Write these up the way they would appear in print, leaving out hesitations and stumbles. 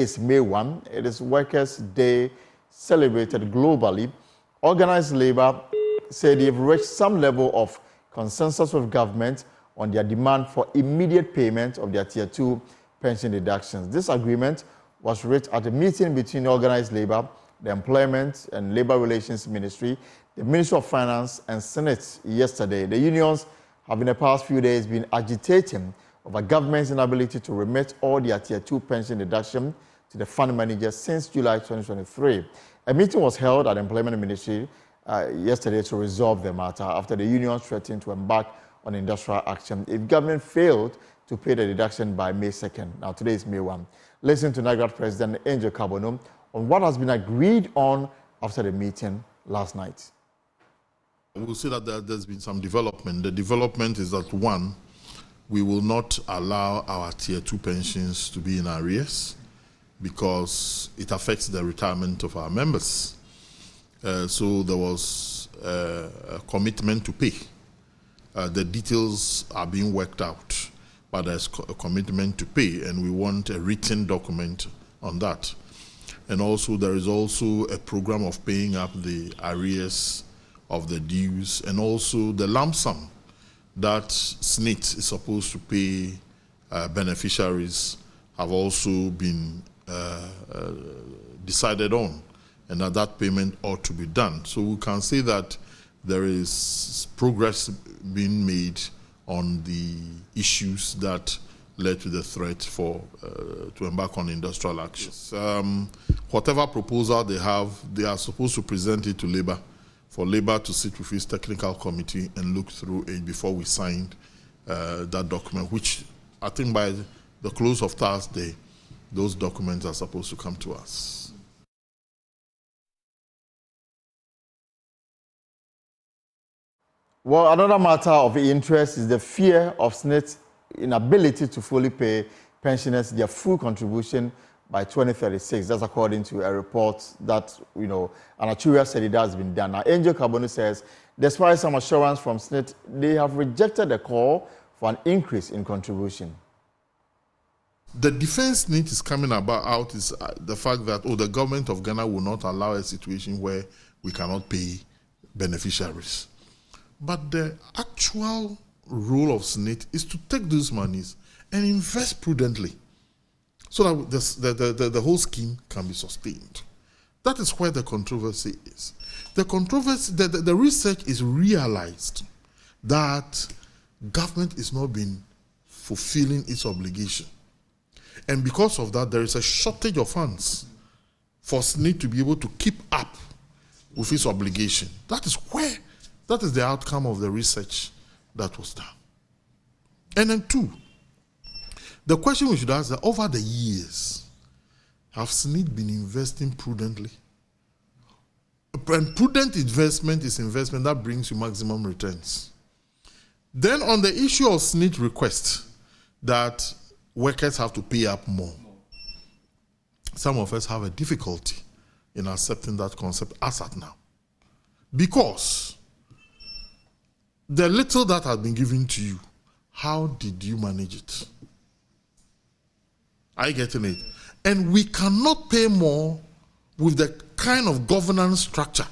It's May 1. It is Workers' Day celebrated globally. Organized labor said they've reached some level of consensus with government on their demand for immediate payment of their Tier 2 pension deductions. This agreement was reached at a meeting between organized labor, the Employment and Labor Relations Ministry, the Ministry of Finance, and Senate yesterday. The unions have in the past few days been agitating over government's inability to remit all their Tier 2 pension deduction to the fund manager since July 2023. A meeting was held at the Employment Ministry yesterday to resolve the matter after the unions threatened to embark on industrial action if government failed to pay the deduction by May 2nd. Now, today is May 1. Listen to NAGRAT President Angel Kabonum on what has been agreed on after the meeting last night. We'll say that there's been some development. The development is that, one, we will not allow our Tier 2 pensions to be in arrears because it affects the retirement of our members. So there was a commitment to pay. The details are being worked out, but there's a commitment to pay, and we want a written document on that. And also, there is also a program of paying up the arrears of the dues, and also the lump sum that SNIT is supposed to pay beneficiaries have also been decided on, and that payment ought to be done. So we can say that there is progress being made on the issues that led to the threat for to embark on industrial actions. Whatever proposal they have, they are supposed to present it to Labour, for Labour to sit with its technical committee and look through it before we signed that document, which I think by the close of Thursday, those documents are supposed to come to us. Well, another matter of interest is the fear of SNIT's inability to fully pay pensioners their full contribution by 2036. That's according to a report that, an actuarial said it has been done. Now, Angel Kabonum says, despite some assurance from SNIT, they have rejected the call for an increase in contribution. The defense need is coming out is the fact that, the government of Ghana will not allow a situation where we cannot pay beneficiaries. But the actual role of SNIT is to take those monies and invest prudently so that the whole scheme can be sustained. That is where the controversy is. The controversy, the research is realized that government is not been fulfilling its obligation. And because of that, there is a shortage of funds for SNIT to be able to keep up with its obligation. That is the outcome of the research that was done. And then two, the question we should ask is, over the years, have SNIT been investing prudently? And prudent investment is investment that brings you maximum returns. Then on the issue of SNIT request that workers have to pay up more, some of us have a difficulty in accepting that concept as at now. Because the little that has been given to you, how did you manage it? Are you getting it? And we cannot pay more with the kind of governance structure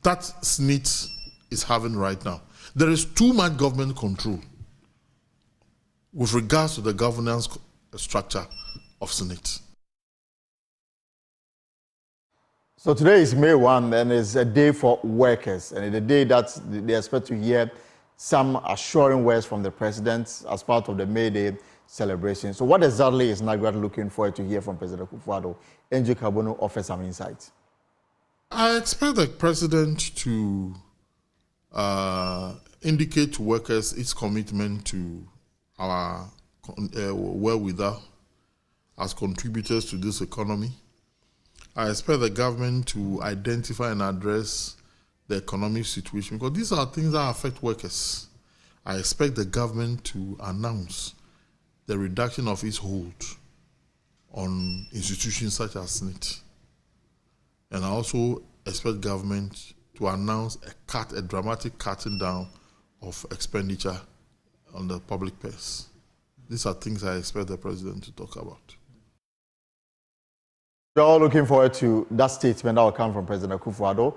that SNIT is having right now. There is too much government control with regards to the governance structure of SNIT. So today is May 1, and it's a day for workers, and it's a day that they expect to hear some assuring words from the president as part of the May Day celebration. So what exactly is NAGRAT looking forward to hear from President Kufuor? Angel Kabonum offers some insight. I expect the president to indicate to workers its commitment to our wherewithal as contributors to this economy. I expect the government to identify and address the economic situation, because these are things that affect workers. I expect the government to announce the reduction of its hold on institutions such as SNIT. And I also expect government to announce a dramatic cutting down of expenditure on the public purse. These are things I expect the president to talk about. We're all looking forward to that statement that will come from President Akufo-Addo.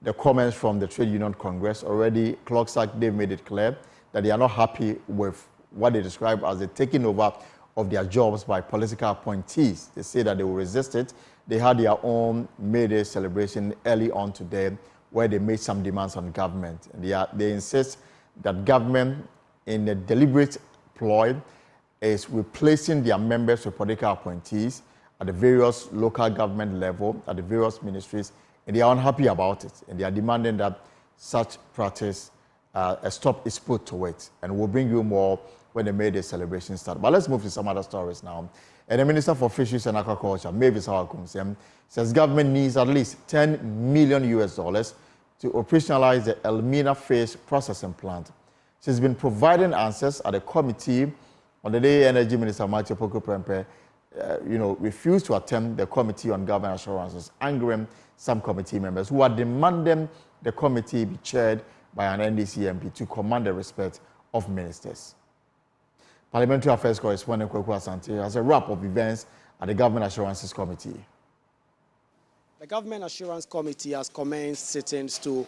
The comments from the Trade Union Congress already, Clocksack, they've made it clear that they are not happy with what they describe as the taking over of their jobs by political appointees. They say that they will resist it. They had their own May Day celebration early on today where they made some demands on government. And they insist that government, in a deliberate ploy, is replacing their members with political appointees at the various local government level, at the various ministries, and they are unhappy about it. And they are demanding that such practice, a stop is put to it. And we'll bring you more when the May Day celebration starts. But let's move to some other stories now. And the Minister for Fisheries and Aquaculture, Mavis Hawakumsem, says government needs at least $10 million to operationalize the Elmina fish processing plant. She's been providing answers at a committee on the day Energy Minister Matthew Poku-Prempeh refused to attend the committee on government assurances, angering some committee members who are demanding the committee be chaired by an NDC MP to command the respect of ministers. Parliamentary Affairs correspondent Kweku Asante has a wrap of events at the Government Assurances Committee. The Government Assurance Committee has commenced sittings to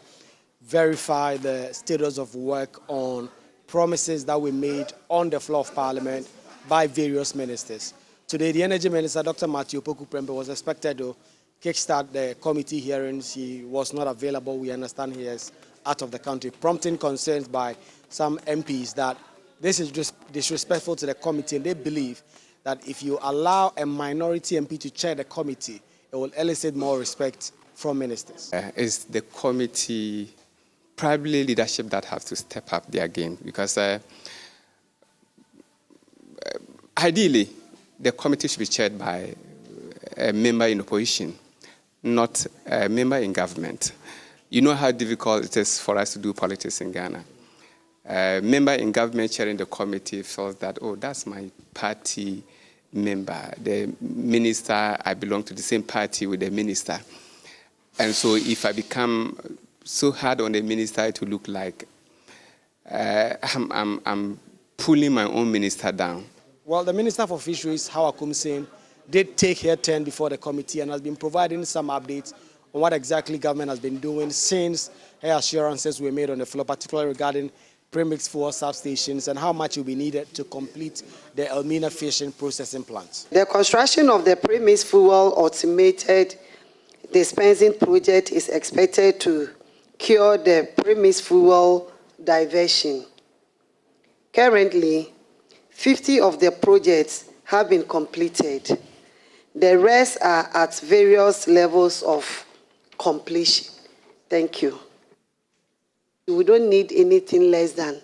verify the status of work on promises that were made on the floor of Parliament by various ministers. Today, the Energy Minister, Dr. Matthew Poku-Prempeh, was expected to kickstart the committee hearings. He was not available. We understand he is out of the country, prompting concerns by some MPs that this is just disrespectful to the committee, and they believe that if you allow a minority MP to chair the committee, it will elicit more respect from ministers. It's the committee, probably leadership, that have to step up their game, because ideally, the committee should be chaired by a member in opposition, not a member in government. You know how difficult it is for us to do politics in Ghana. A member in government chairing the committee feels that, oh, that's my party member. The minister, I belong to the same party with the minister. And so if I become so hard on the minister, it will look like I'm pulling my own minister down. Well, the Minister for Fisheries, Hawakumsem, did take her turn before the committee and has been providing some updates on what exactly government has been doing since her assurances were made on the floor, particularly regarding premixed fuel substations and how much will be needed to complete the Elmina fishing processing plant. The construction of the premixed fuel automated dispensing project is expected to cure the premixed fuel diversion. Currently, 50 of the projects have been completed. The rest are at various levels of completion. Thank you. We don't need anything less than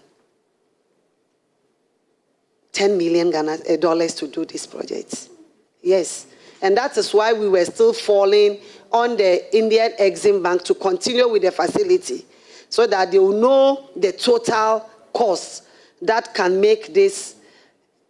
$10 million to do these projects. Yes. And that is why we were still falling on the Indian Exim Bank to continue with the facility so that they will know the total cost that can make this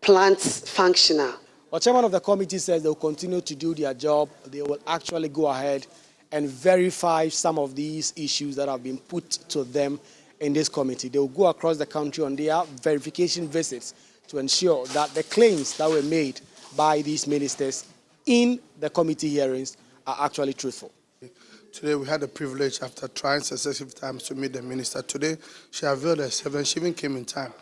plant functional. Well, Chairman of the committee says they will continue to do their job. They will actually go ahead and verify some of these issues that have been put to them in this committee. They will go across the country on their verification visits to ensure that the claims that were made by these ministers in the committee hearings are actually truthful. Today we had the privilege, after trying successive times, to meet the minister. Today she availed herself and she even came in time.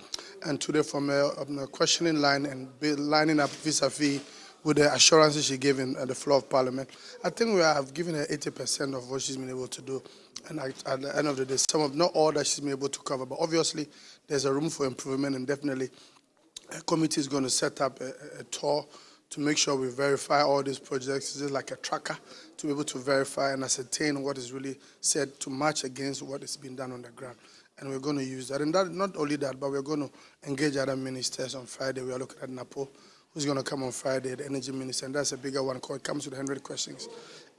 And today, from a questioning line and lining up vis-a-vis with the assurances she gave at the floor of Parliament, I think we have given her 80% of what she's been able to do. And at the end of the day, not all that she's been able to cover, but obviously there's a room for improvement, and definitely a committee is going to set up a tour to make sure we verify all these projects. It's just like a tracker to be able to verify and ascertain what is really said to match against what is being done on the ground. And we're going to use that. And that, not only that, but we're going to engage other ministers on Friday. We are looking at Napo, who's going to come on Friday, the energy minister, and that's a bigger one. It comes with 100 questions.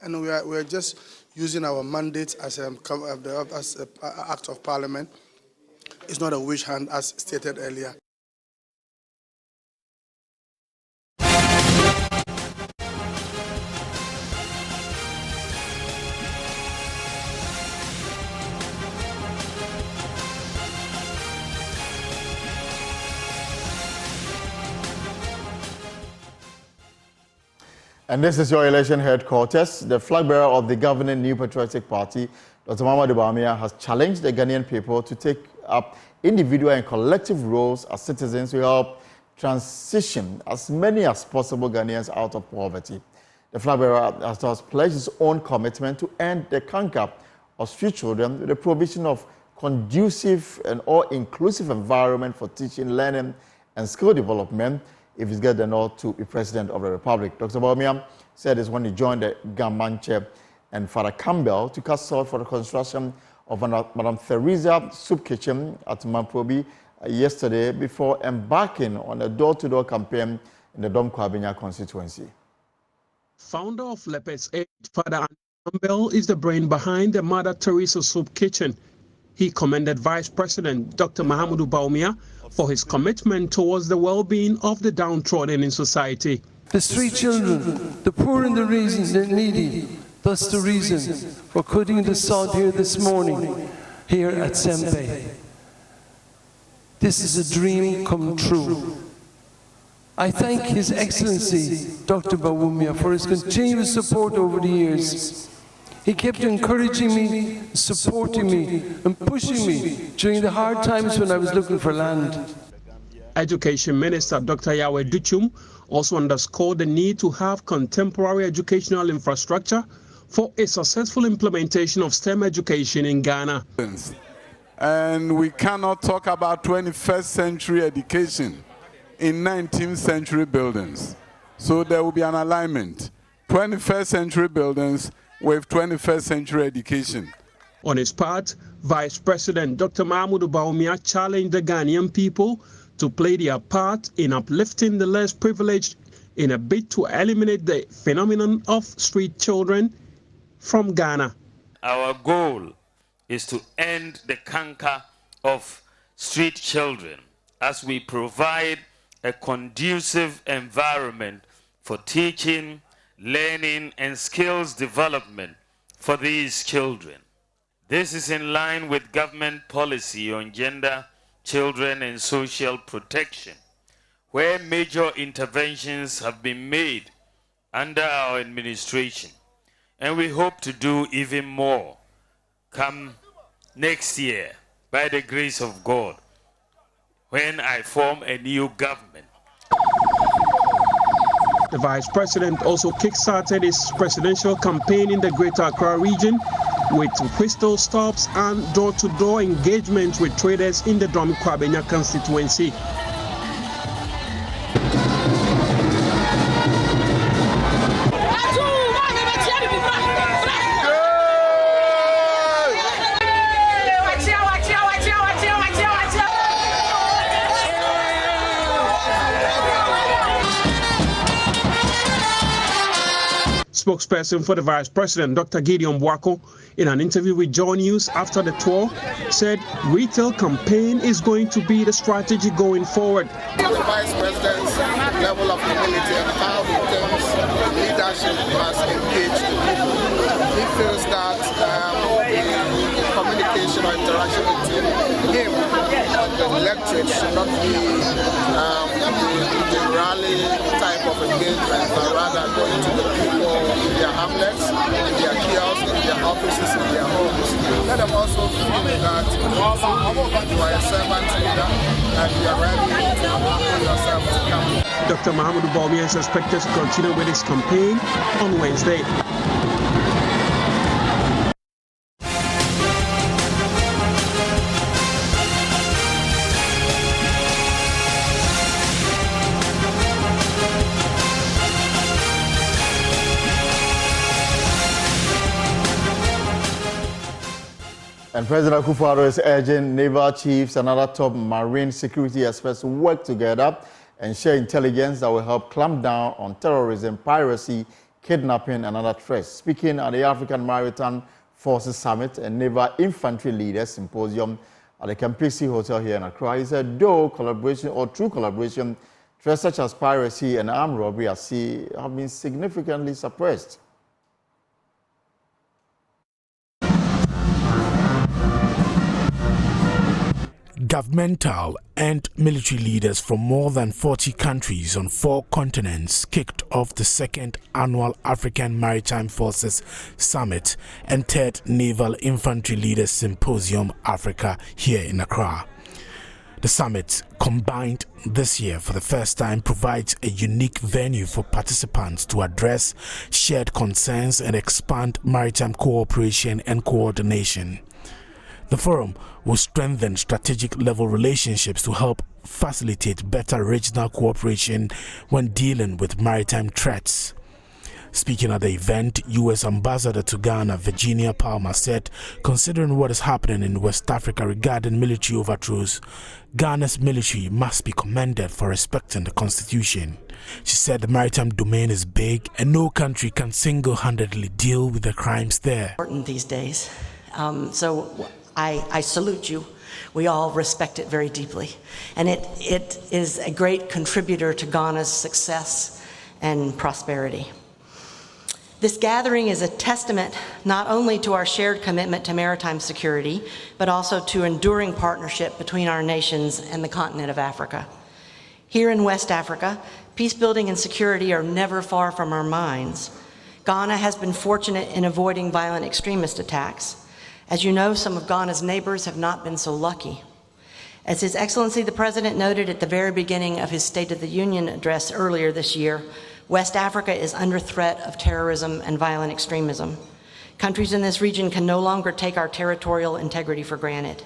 And we're just using our mandate as an act of Parliament. It's not a wish hand, as stated earlier. And this is your election headquarters. The flag bearer of the governing New Patriotic Party, Dr. Mahamudu Bawumia, has challenged the Ghanaian people to take up individual and collective roles as citizens to help transition as many as possible Ghanaians out of poverty. The flag bearer has thus pledged his own commitment to end the canker of street children with the provision of conducive and all-inclusive environment for teaching, learning, and skill development if he's get the nod to be President of the Republic. Dr. Bawumia said this when he joined the Gamanche and Father Campbell to cast salt for the construction of Madam Theresa soup kitchen at Mamprobi yesterday before embarking on a door-to-door campaign in the Dome Kwabenya constituency. Founder of Leopard's Edge, Father Campbell, is the brain behind the Mother Teresa soup kitchen. He commended Vice President Dr. Mahamudu Bawumia for his commitment towards the well-being of the downtrodden in society. The street children, the poor and the needy, thus the reason for cutting the sod here this morning, here at Sempe. This is a dream come true. I thank His Excellency, Dr. Bawumia, for his continuous support over the years. He kept encouraging me, supporting me, and pushing me during the hard times when I was looking for land. Education Minister Dr. Yahweh Duchum also underscored the need to have contemporary educational infrastructure for a successful implementation of STEM education in Ghana. And we cannot talk about 21st century education in 19th century buildings. So there will be an alignment. 21st century buildings with 21st century education. On his part, Vice President Dr. Mahamudu Bawumia challenged the Ghanaian people to play their part in uplifting the less privileged in a bid to eliminate the phenomenon of street children from Ghana. Our goal is to end the canker of street children as we provide a conducive environment for teaching, learning, and skills development for these children. This is in line with government policy on gender, children, and social protection, where major interventions have been made under our administration, and we hope to do even more come next year by the grace of God when I form a new government. The Vice President also kick-started his presidential campaign in the Greater Accra region with pistol stops and door-to-door engagements with traders in the Dome Kwabenya constituency. Spokesperson for the Vice President, Dr. Gideon Bwako, in an interview with Joy News after the tour, said retail campaign is going to be the strategy going forward. The Vice President's level of humility and how he thinks leadership must engage the people. He feels that the communication or interaction between him and the electorate should not be the rally type of engagement, but rather going to the people in their hamlets, in their kiosks, in their offices, in their homes. Let them also feel that you are a servant leader and you are ready to humble yourself to come. Dr. Mahamudu Bawumia is expected to continue with his campaign on Wednesday. And President Akufo-Addo is urging Naval Chiefs and other top marine security experts to work together and share intelligence that will help clamp down on terrorism, piracy, kidnapping, and other threats. Speaking at the African Maritime Forces Summit and Naval Infantry Leaders Symposium at the Kempisi Hotel here in Accra, he said, though collaboration or true collaboration, threats such as piracy and armed robbery at sea have been significantly suppressed. Governmental and military leaders from more than 40 countries on 4 continents kicked off the 2nd Annual African Maritime Forces Summit and 3rd Naval Infantry Leaders Symposium Africa here in Accra. The summit, combined this year for the first time, provides a unique venue for participants to address shared concerns and expand maritime cooperation and coordination. The forum will strengthen strategic-level relationships to help facilitate better regional cooperation when dealing with maritime threats. Speaking at the event, U.S. Ambassador to Ghana, Virginia Palmer, said, considering what is happening in West Africa regarding military overthrows, Ghana's military must be commended for respecting the Constitution. She said the maritime domain is big and no country can single-handedly deal with the crimes there. Important these days. I salute you. We all respect it very deeply. And it is a great contributor to Ghana's success and prosperity. This gathering is a testament not only to our shared commitment to maritime security, but also to enduring partnership between our nations and the continent of Africa. Here in West Africa, peace building and security are never far from our minds. Ghana has been fortunate in avoiding violent extremist attacks. As you know, some of Ghana's neighbors have not been so lucky. As His Excellency the President noted at the very beginning of his State of the Union address earlier this year, West Africa is under threat of terrorism and violent extremism. Countries in this region can no longer take our territorial integrity for granted.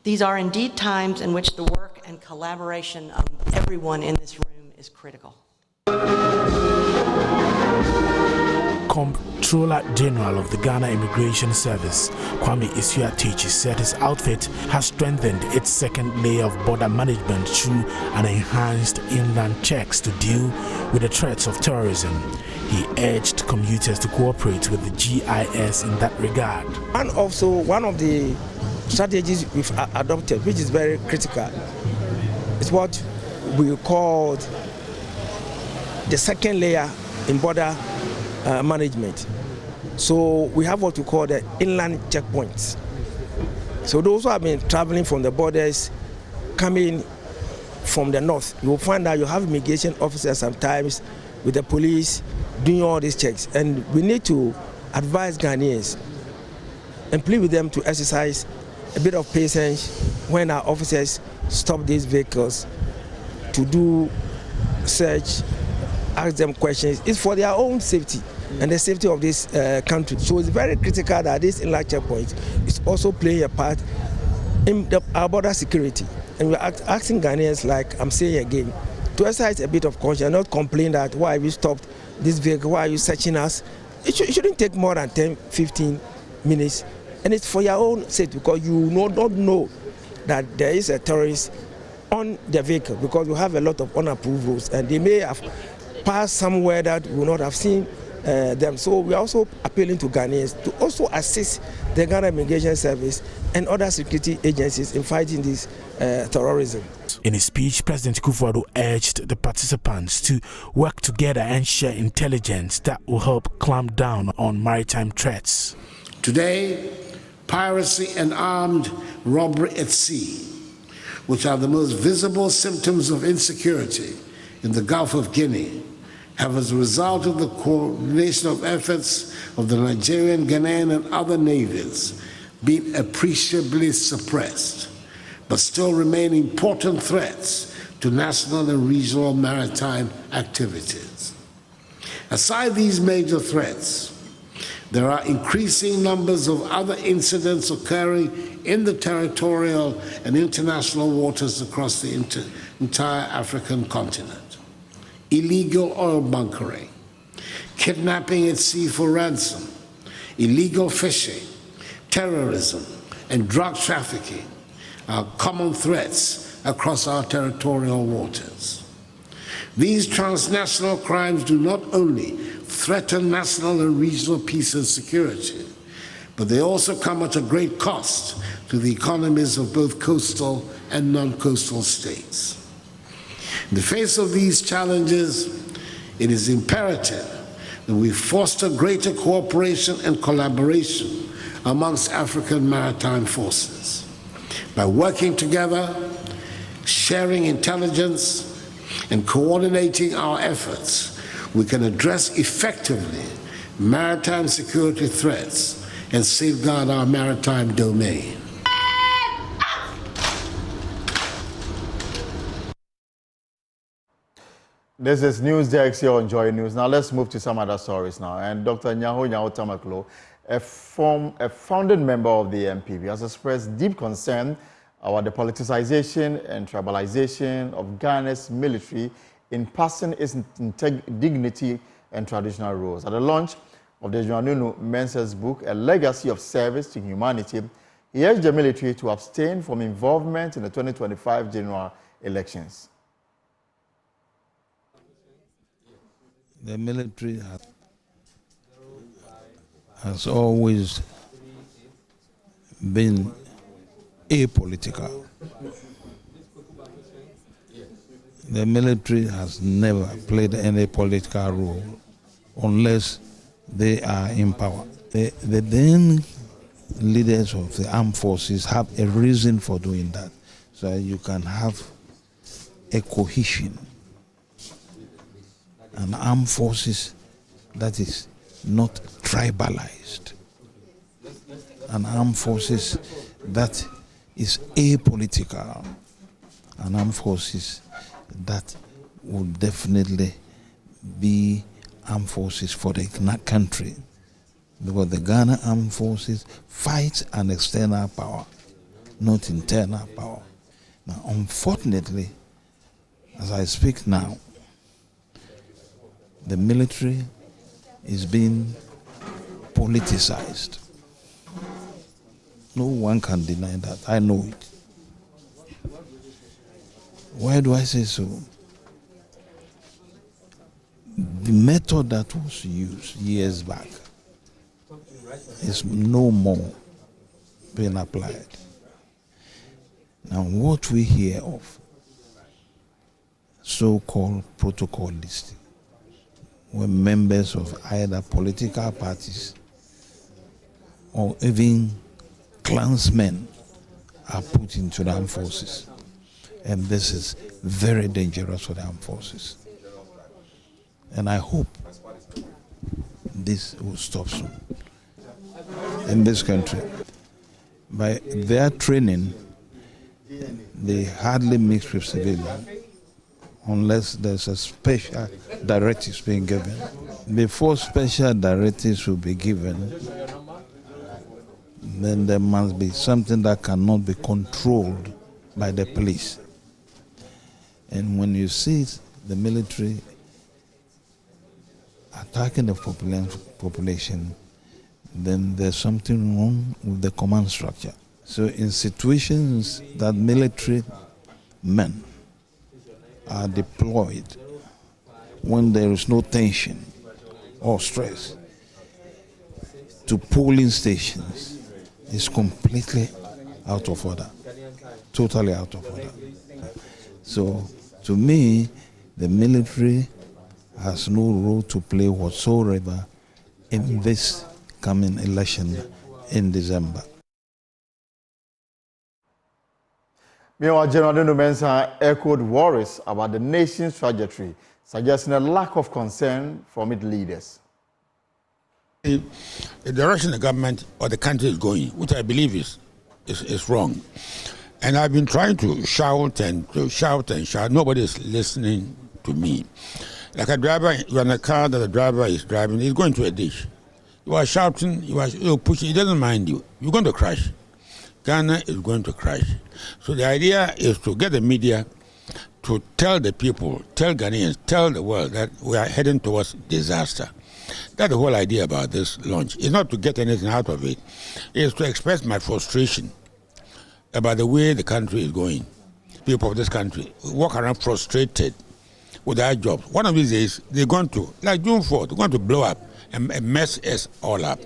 These are indeed times in which the work and collaboration of everyone in this room is critical. Comptroller General of the Ghana Immigration Service, Kwame Isuatechi, said his outfit has strengthened its second layer of border management through an enhanced inland checks to deal with the threats of terrorism. He urged commuters to cooperate with the GIS in that regard. And also one of the strategies we've adopted, which is very critical, is what we call the second layer in border management. So we have what we call the inland checkpoints. So those who have been traveling from the borders, coming from the north, you will find that you have immigration officers sometimes with the police doing all these checks. And we need to advise Ghanaians and plead with them to exercise a bit of patience when our officers stop these vehicles to do search, ask them questions. It's for their own safety and the safety of this country. So it's very critical that this inland checkpoint is also playing a part in our border security. And we're asking Ghanaians, like I'm saying again, to exercise a bit of caution, not complain that why we stopped this vehicle, why are you searching us? It shouldn't take more than 10-15 minutes. And it's for your own safety, because you don't know that there is a terrorist on the vehicle, because we have a lot of unapproved roads and they may have passed somewhere that we will not have seen them. So we are also appealing to Ghanaians to also assist the Ghana Immigration Service and other security agencies in fighting this terrorism. In his speech, President Kufuor urged the participants to work together and share intelligence that will help clamp down on maritime threats. Today, piracy and armed robbery at sea, which are the most visible symptoms of insecurity in the Gulf of Guinea, have, as a result of the coordination of efforts of the Nigerian, Ghanaian, and other navies, been appreciably suppressed, but still remain important threats to national and regional maritime activities. Aside these major threats, there are increasing numbers of other incidents occurring in the territorial and international waters across the entire African continent. Illegal oil bunkering, kidnapping at sea for ransom, illegal fishing, terrorism, and drug trafficking are common threats across our territorial waters. These transnational crimes do not only threaten national and regional peace and security, but they also come at a great cost to the economies of both coastal and non-coastal states. In the face of these challenges, it is imperative that we foster greater cooperation and collaboration amongst African maritime forces. By working together, sharing intelligence, and coordinating our efforts, we can address effectively maritime security threats and safeguard our maritime domain. This is NewsDesk here on Joy News. Now let's move to some other stories now. And Dr. Owusu Tamakloe, a founding member of the MPP, has expressed deep concern about the politicization and tribalization of Ghana's military in passing its dignity and traditional roles. At the launch of the Joanunu Mensah's book, A Legacy of Service to Humanity, he urged the military to abstain from involvement in the 2025 general elections. The military has always been apolitical. The military has never played any political role unless they are in power. The then leaders of the armed forces have a reason for doing that, so that you can have a cohesion. An armed forces that is not tribalized. An armed forces that is apolitical. An armed forces that will definitely be armed forces for the country. Because the Ghana armed forces fight an external power, not internal power. Now, unfortunately, as I speak now, the military is being politicized. No one can deny that. I know it. Why do I say so? The method that was used years back is no more being applied. Now, what we hear of so-called protocol listing, when members of either political parties or even clansmen are put into the armed forces. And this is very dangerous for the armed forces. And I hope this will stop soon in this country. By their training, they hardly mix with civilians unless there's a special directives being given. Before special directives will be given, then there must be something that cannot be controlled by the police. And when you see the military attacking the population, then there's something wrong with the command structure. So in situations that military men are deployed when there is no tension or stress to polling stations is completely out of order, totally out of order. So to me, the military has no role to play whatsoever in this coming election in December. Meanwhile, General Mensah echoed worries about the nation's trajectory, suggesting a lack of concern from its leaders. The direction the government or the country is going, which I believe is wrong. And I've been trying to shout and shout. Nobody is listening to me. Like a driver, you're in a car that the driver is driving, he's going to a ditch. You are shouting, you are pushing, he doesn't mind you. You're going to crash. Ghana is going to crash. So the idea is to get the media to tell the people, tell Ghanaians, tell the world that we are heading towards disaster. That's the whole idea about this launch. It's not to get anything out of it. It's to express my frustration about the way the country is going. People of this country walk around frustrated with their jobs. One of these days, they're going to, like June 4th, they're going to blow up and mess us all up.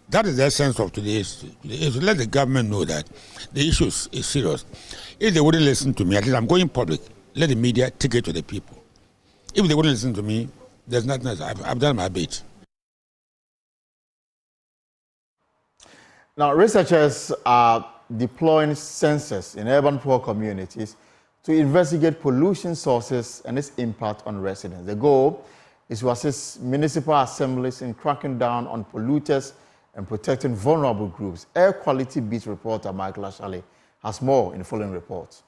That is the essence of today's is to let the government know that the issue is serious. If they wouldn't listen to me, at least I'm going public, let the media take it to the people. If they wouldn't listen to me, there's nothing else. I've done my bit. Now, researchers are deploying census in urban poor communities to investigate pollution sources and its impact on residents. The goal is to assist municipal assemblies in cracking down on polluters and protecting vulnerable groups. Air Quality Beat reporter Michael Ashale has more in the following report.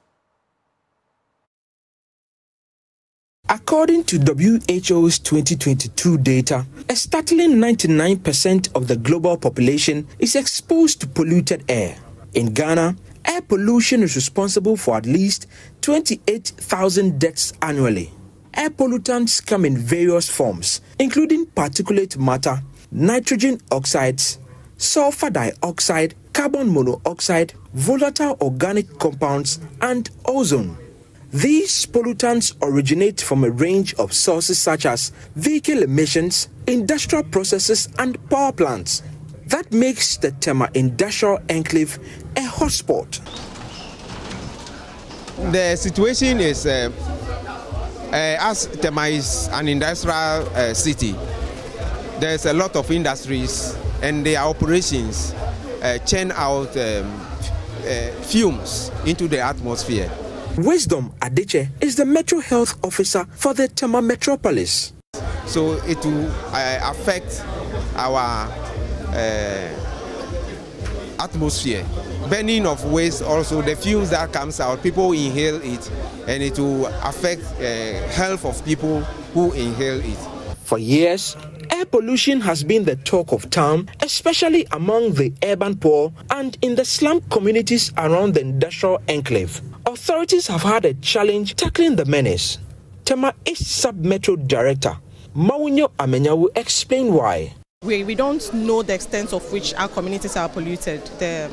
According to WHO's 2022 data, a startling 99% of the global population is exposed to polluted air. In Ghana, air pollution is responsible for at least 28,000 deaths annually. Air pollutants come in various forms, including particulate matter, nitrogen oxides, sulfur dioxide, carbon monoxide, volatile organic compounds, and ozone. These pollutants originate from a range of sources such as vehicle emissions, industrial processes, and power plants. That makes the Tema Industrial Enclave a hotspot. The situation is, as Tema is an industrial city, there's a lot of industries and their operations churn out fumes into the atmosphere. Wisdom Adeche is the Metro Health Officer for the Tema Metropolis. So it will affect our atmosphere. Burning of waste, also the fumes that comes out, people inhale it, and it will affect health of people who inhale it. For years, air pollution has been the talk of town, especially among the urban poor and in the slum communities around the industrial enclave. Authorities have had a challenge tackling the menace. Tema East Sub-Metro Director Mawunyo Amenya will explain why. We don't know the extent of which our communities are polluted, the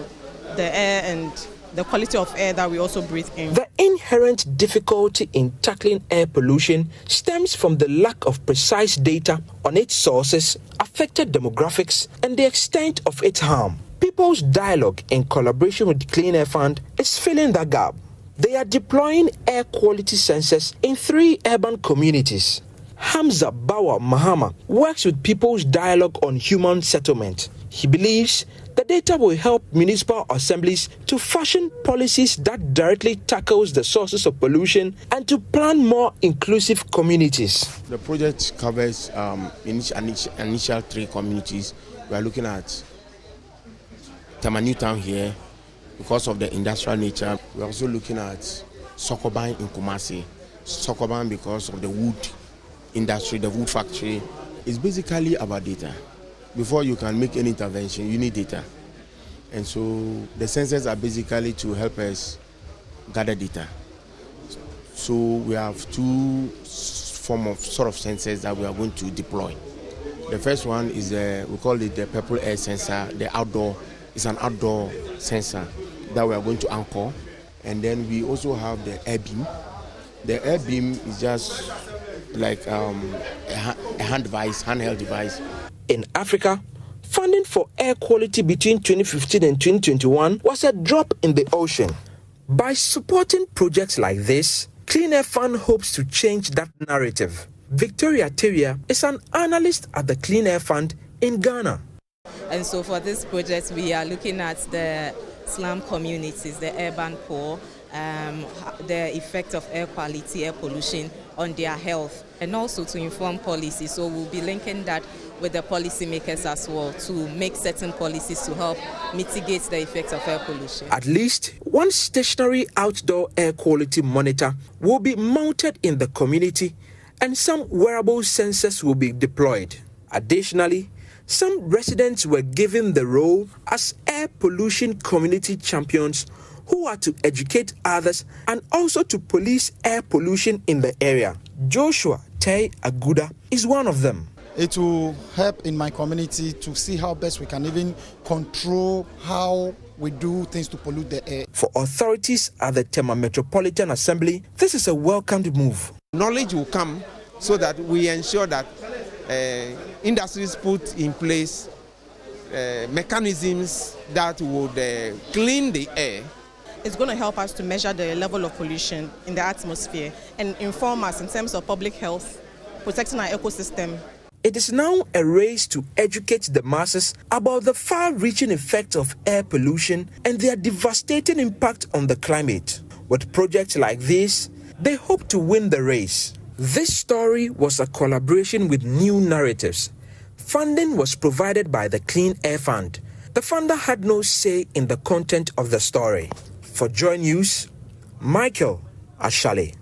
air and the quality of air that we also breathe in. The inherent difficulty in tackling air pollution stems from the lack of precise data on its sources, affected demographics, and the extent of its harm. People's Dialogue, in collaboration with Clean Air Fund, is filling that gap. They are deploying air quality sensors in 3 urban communities. Hamza Bawa Mahama works with People's Dialogue on Human Settlement. He believes the data will help municipal assemblies to fashion policies that directly tackles the sources of pollution and to plan more inclusive communities. The project covers initial 3 communities. We are looking at Tema Newtown here because of the industrial nature. We are also looking at Sokoban in Kumasi. Sokoban because of the wood industry, the wood factory. It's basically about data. Before you can make any intervention, you need data. And so the sensors are basically to help us gather data. So we have 2 forms of sort of sensors that we are going to deploy. The first one is we call it the purple air sensor. The outdoor is an outdoor sensor that we are going to anchor. And then we also have the air beam. The air beam is just like a handheld device. In Africa, funding for air quality between 2015 and 2021 was a drop in the ocean. By supporting projects like this, Clean Air Fund hopes to change that narrative. Victoria Teria is an analyst at the Clean Air Fund in Ghana. And so for this project, we are looking at the slum communities, the urban poor, the effect of air quality, air pollution on their health, and also to inform policy. So we'll be linking that with the policymakers as well to make certain policies to help mitigate the effects of air pollution. At least 1 stationary outdoor air quality monitor will be mounted in the community, and some wearable sensors will be deployed. Additionally, some residents were given the role as air pollution community champions who are to educate others and also to police air pollution in the area. Joshua Tay Aguda is one of them. It will help in my community to see how best we can even control how we do things to pollute the air. For authorities at the Tema Metropolitan Assembly, this is a welcomed move. Knowledge will come so that we ensure that industries put in place mechanisms that would clean the air. It's going to help us to measure the level of pollution in the atmosphere and inform us in terms of public health, protecting our ecosystem. It is now a race to educate the masses about the far-reaching effects of air pollution and their devastating impact on the climate. With projects like this, they hope to win the race. This story was a collaboration with New Narratives. Funding was provided by the Clean Air Fund. The funder had no say in the content of the story. For Joy News, Michael Ashale.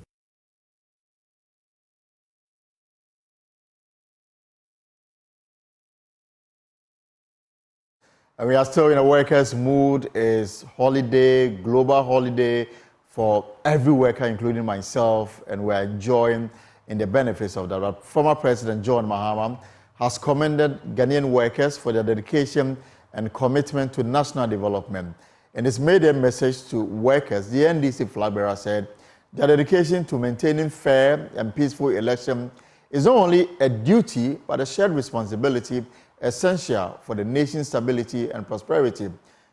And we are still in a workers' mood. It's holiday, global holiday for every worker, including myself, and we're enjoying in the benefits of that. But former President John Mahama has commended Ghanaian workers for their dedication and commitment to national development. In his maiden message to workers, the NDC flag bearer said their dedication to maintaining fair and peaceful election is not only a duty, but a shared responsibility essential for the nation's stability and prosperity.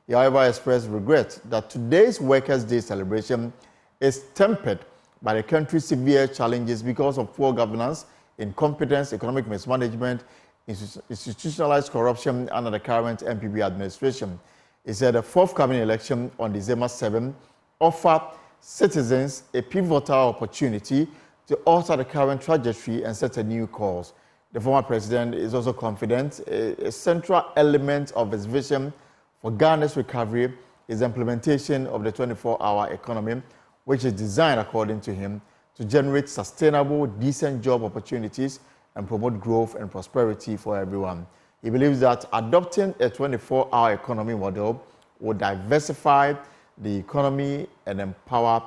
He, however, expressed regret that today's Workers' Day celebration is tempered by the country's severe challenges because of poor governance, incompetence, economic mismanagement, institutionalized corruption under the current MPP administration. He said the forthcoming election on December 7 offer citizens a pivotal opportunity to alter the current trajectory and set a new course. The former president is also confident a central element of his vision for Ghana's recovery is implementation of the 24-hour economy, which is designed, according to him, to generate sustainable, decent job opportunities and promote growth and prosperity for everyone. He believes that adopting a 24-hour economy model will diversify the economy and empower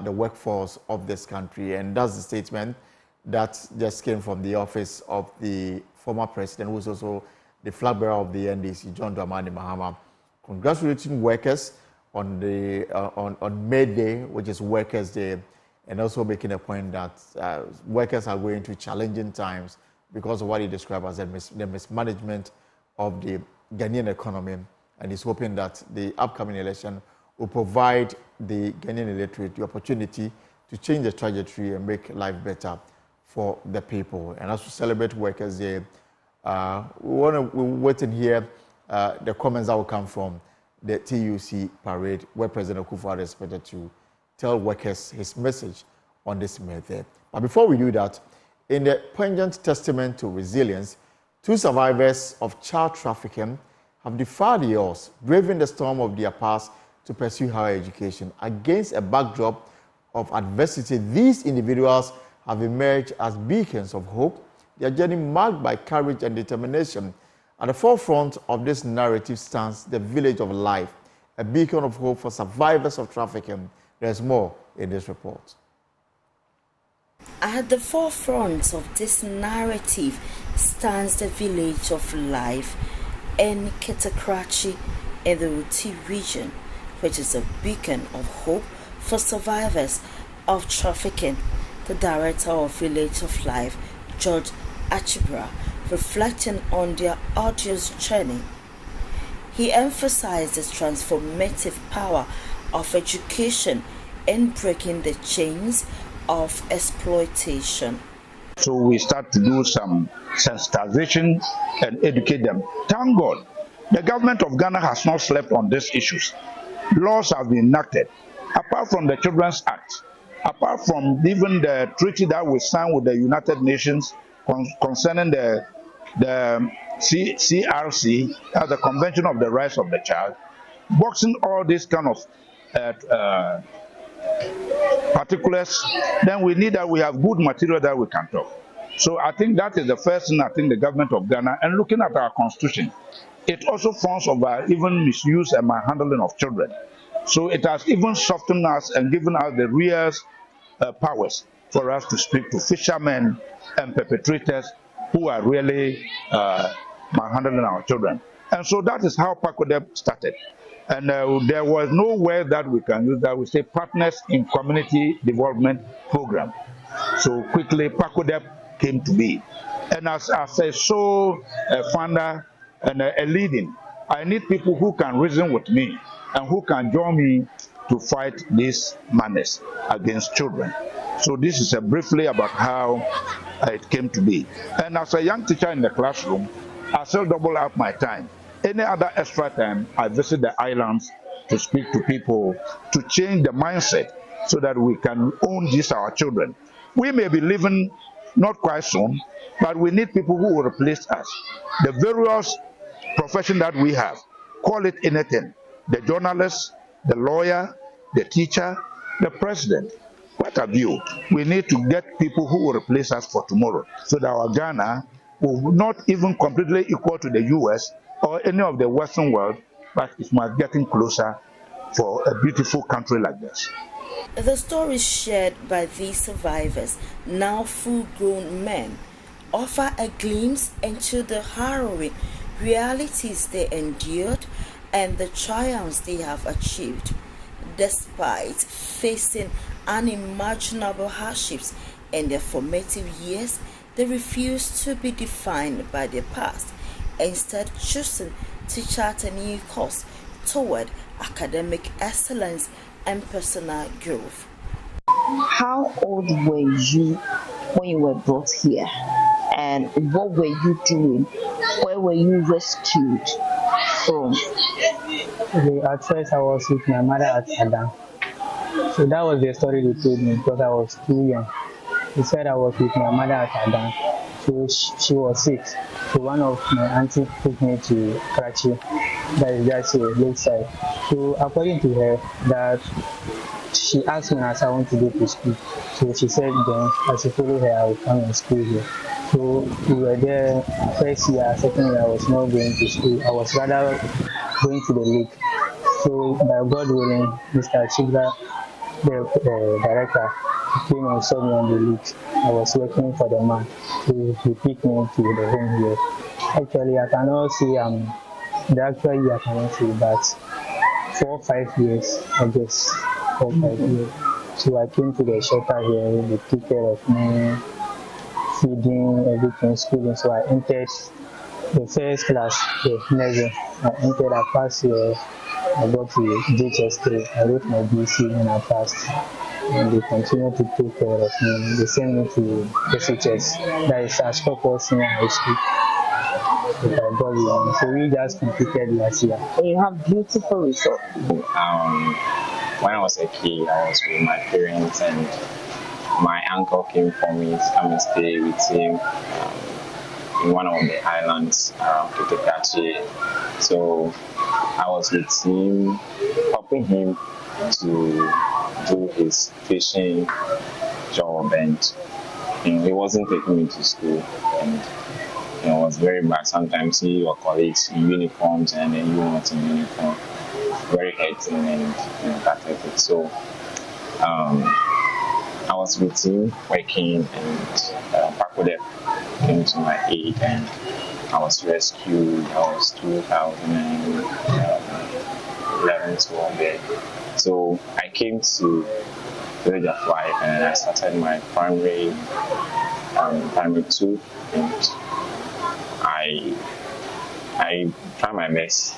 the workforce of this country. And that's the statement that just came from the office of the former president, who is also the flag bearer of the NDC, John Mahama, congratulating workers on the on May Day, which is Workers' Day, and also making a point that workers are going through challenging times because of what he described as the mismanagement of the Ghanaian economy, and he's hoping that the upcoming election will provide the Ghanaian electorate the opportunity to change the trajectory and make life better for the people. And as we celebrate Workers' Day, we're waiting here the comments that will come from the TUC parade, where President Akufo-Addo is expected to tell workers his message on this May. But before we do that, in the poignant testament to resilience, 2 survivors of child trafficking have defied the odds, braving the storm of their past to pursue higher education. Against a backdrop of adversity, these individuals have emerged as beacons of hope, their journey marked by courage and determination. At the forefront of this narrative stands the Village of Life, a beacon of hope for survivors of trafficking. There's more in this report. At the forefront of this narrative stands the Village of Life in Ketakrachi in the Uti region, which is a beacon of hope for survivors of trafficking. The director of Village of Life, George Achibra, reflecting on their arduous journey. He emphasized the transformative power of education in breaking the chains of exploitation. So we start to do some sensitization and educate them. Thank God, the government of Ghana has not slept on these issues. Laws have been enacted. Apart from the Children's Act, apart from even the treaty that we signed with the United Nations concerning the CRC, the Convention of the Rights of the Child, boxing all these kind of particulars, then we need that we have good material that we can talk. So I think that is the first thing I think the government of Ghana, and looking at our constitution, it also forms of even misuse and manhandling of children. So it has even softened us and given us the real powers for us to speak to fishermen and perpetrators who are really manhandling our children. And so that is how PACODEP started. And there was no word that we can use that we say Partners in Community Development Program. So quickly PACODEP came to be. And as a sole founder and a leading, I need people who can reason with me and who can join me to fight these madness against children. So this is briefly about how it came to be. And as a young teacher in the classroom, I still double up my time. Any other extra time, I visit the islands to speak to people, to change the mindset so that we can own these our children. We may be living not quite soon, but we need people who will replace us. The various professions that we have, call it anything, the journalist, the lawyer, the teacher, the president, what have you. We need to get people who will replace us for tomorrow so that our Ghana will not even completely equal to the US or any of the Western world, but it's getting closer for a beautiful country like this. The stories shared by these survivors, now full-grown men, offer a glimpse into the harrowing realities they endured and the triumphs they have achieved. Despite facing unimaginable hardships in their formative years, they refuse to be defined by their past, instead choosing to chart a new course toward academic excellence and personal growth. How old were you when you were brought here? And what were you doing? Where were you rescued from? Okay, at first I was with my mother at Adam. So that was the story they told me because I was too young. They said I was with my mother at Adam. So she was sick. So one of my aunties took me to Karachi, that is just a lakeside. So according to her, that she asked me as I want to go to school. So she said then I should follow her, I will come and school here. So we were there first year, second year I was not going to school. I was rather going to the lake. So by God willing, Mr. Chibra, the director, came and saw me on the lake. I was working for the man. So he picked me to the home here. Actually, I cannot say the actual year I cannot say, but 4 or 5 years, I guess, 4 or 5 years. So I came to the shelter here, they took care of me, feeding, everything, schooling. So I entered the first class, the nursing. I entered, I passed here, I got to JHS3, I wrote my BC and I passed. And they continue to take care of me. They send me to SHS, that is Ashkoko Senior High School. So we just completed last year. And you have beautiful results. When I was a kid, I was with my parents and my uncle came for me to come and stay with him in one of the islands around Kutekachi. So I was with him, helping him to do his fishing job, and he wasn't taking me to school, and it was very bad. Sometimes he or colleagues in uniforms and then you weren't in uniform, very hurting and pathetic. So I was with him working, and Pakode came to my aid and I was rescued. I was 2011 to there. So I came to village of life and I started my primary 2, and I tried my best.